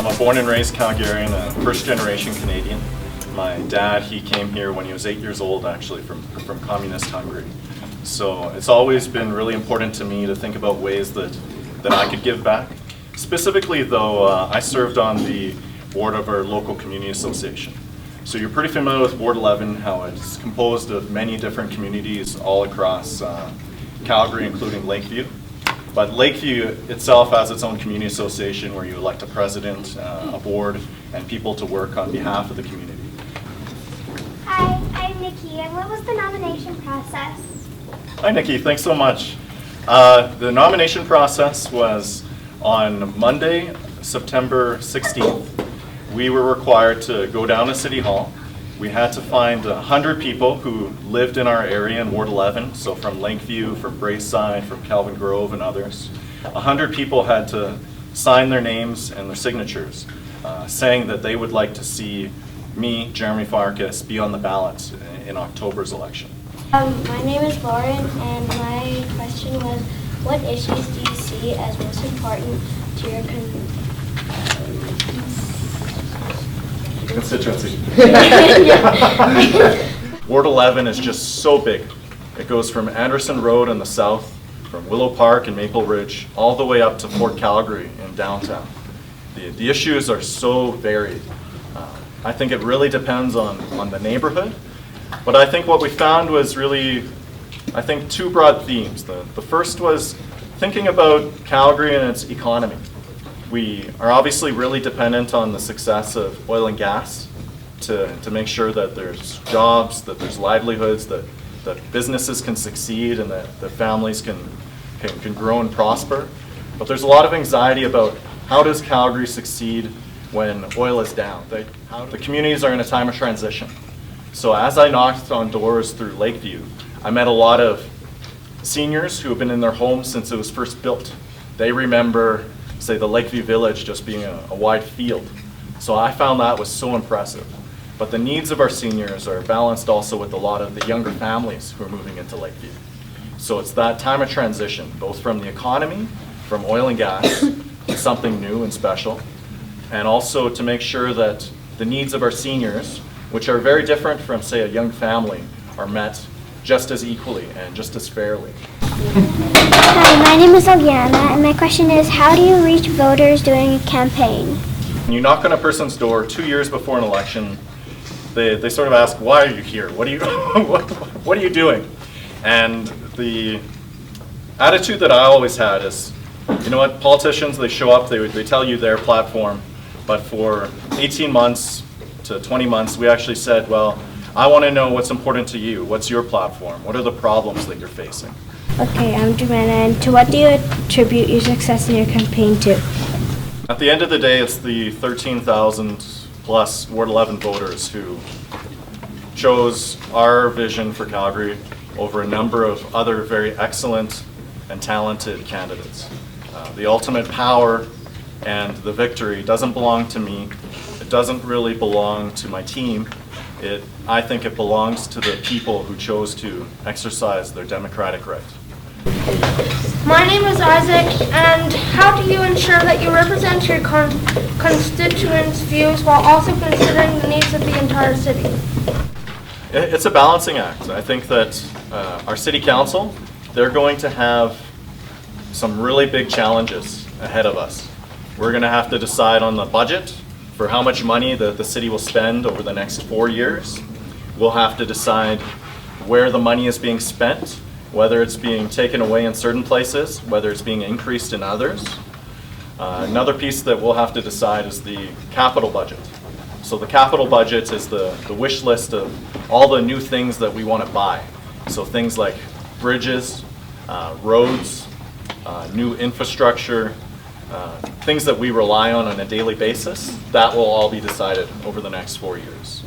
I'm a born and raised Calgarian, a first-generation Canadian. My dad, he came here when he was 8 years old, actually, from communist Hungary. So it's always been really important to me to think about ways that I could give back. Specifically, though, I served on the board of our local community association. So you're pretty familiar with Ward 11, how it's composed of many different communities all across Calgary, including Lakeview. But Lakeview itself has its own community association where you elect a president, a board, and people to work on behalf of the community. Hi, I'm Nikki, and what was the nomination process? Hi, Nikki. Thanks so much. The nomination process was on Monday, September 16th. We were required to go down to City Hall. We had to find 100 people who lived in our area in Ward 11, so from Lakeview, from Braeside, from Calvin Grove, and others. 100 people had to sign their names and their signatures, saying that they would like to see me, Jeromy Farkas, be on the ballot in October's election. My name is Lauren, and my question was, what issues do you see as most important to your constituency? Ward 11 is just so big. It goes from Anderson Road in the south, from Willow Park and Maple Ridge, all the way up to Fort Calgary in downtown. The issues are so varied. I think it really depends on the neighborhood. But I think what we found was really, I think, two broad themes. The first was thinking about Calgary and its economy. We are obviously really dependent on the success of oil and gas to make sure that there's jobs, that there's livelihoods, that businesses can succeed and that families can grow and prosper. But there's a lot of anxiety about how does Calgary succeed when oil is down. The communities are in a time of transition. So as I knocked on doors through Lakeview, I met a lot of seniors who have been in their homes since it was first built. They remember, say, the Lakeview Village just being a wide field. So I found that was so impressive. But the needs of our seniors are balanced also with a lot of the younger families who are moving into Lakeview. So it's that time of transition, both from the economy, from oil and gas, to something new and special, and also to make sure that the needs of our seniors, which are very different from, say, a young family, are met just as equally and just as fairly. Hi, my name is Eliana, and my question is, how do you reach voters during a campaign? When you knock on a person's door 2 years before an election, they sort of ask, why are you here? What are you, what are you doing? And the attitude that I always had is, you know what, politicians, they show up, they tell you their platform, but for 18 months to 20 months, we actually said, well, I want to know what's important to you. What's your platform? What are the problems that you're facing? Okay, I'm Joanna, and to what do you attribute your success in your campaign to? At the end of the day, it's the 13,000 plus Ward 11 voters who chose our vision for Calgary over a number of other very excellent and talented candidates. The ultimate power and the victory doesn't belong to me. It doesn't really belong to my team. I think it belongs to the people who chose to exercise their democratic right. My name is Isaac, and how do you ensure that you represent your constituents' views while also considering the needs of the entire city? It's a balancing act. I think that our city council, they're going to have some really big challenges ahead of us. We're going to have to decide on the budget for how much money the city will spend over the next 4 years. We'll have to decide where the money is being spent, whether it's being taken away in certain places, whether it's being increased in others. Another piece that we'll have to decide is the capital budget. So the capital budget is the wish list of all the new things that we want to buy. So things like bridges, roads, new infrastructure, things that we rely on a daily basis, that will all be decided over the next 4 years.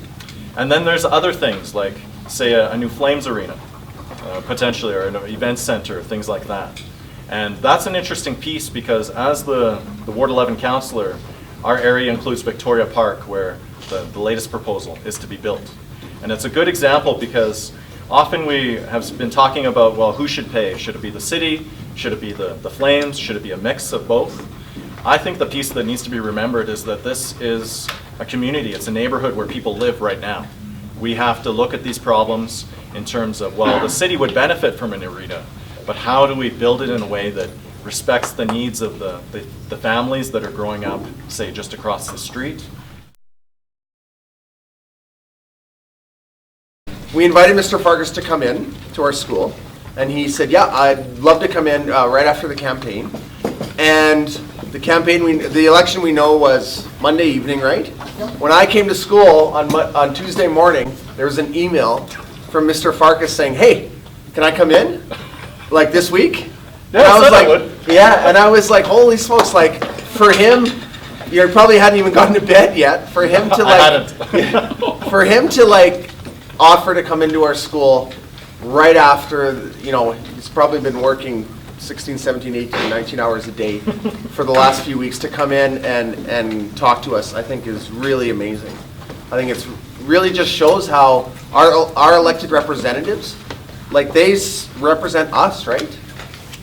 And then there's other things like, say, a new Flames arena, potentially, or an event center, things like that. And that's an interesting piece because as the Ward 11 councillor, our area includes Victoria Park, where the latest proposal is to be built. And it's a good example because often we have been talking about, well, who should pay? Should it be the city? Should it be the Flames? Should it be a mix of both? I think the piece that needs to be remembered is that this is a community, it's a neighborhood where people live right now. We have to look at these problems in terms of, well, the city would benefit from an arena, but how do we build it in a way that respects the needs of the families that are growing up, say, just across the street? We invited Mr. Farkas to come in to our school, and he said, yeah, I'd love to come in right after the campaign. And the campaign, the election we know was Monday evening, right? When I came to school on Tuesday morning, there was an email from Mr. Farkas saying, hey, can I come in? Like this week? Yeah, and I was I like, would. yeah, and I was like, holy smokes, like for him, you probably hadn't even gotten to bed yet. For him to like, I hadn't. for him to like offer to come into our school right after, you know, he's probably been working 16, 17, 18, 19 hours a day for the last few weeks, to come in and talk to us, I think is really amazing. I think it's really just shows how our elected representatives, like they represent us, right?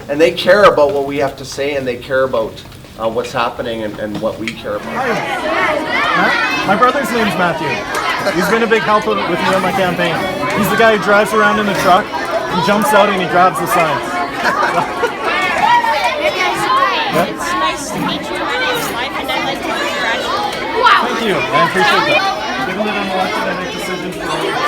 And they care about what we have to say, and they care about what's happening and what we care about. Hi. My brother's name's Matthew. He's been a big help with me on my campaign. He's the guy who drives around in the truck, he jumps out and he grabs the signs. It's nice to meet you. My name is Life, and I'd like to congratulate you. Thank you. I appreciate that. Given that I'm elected, I make decisions for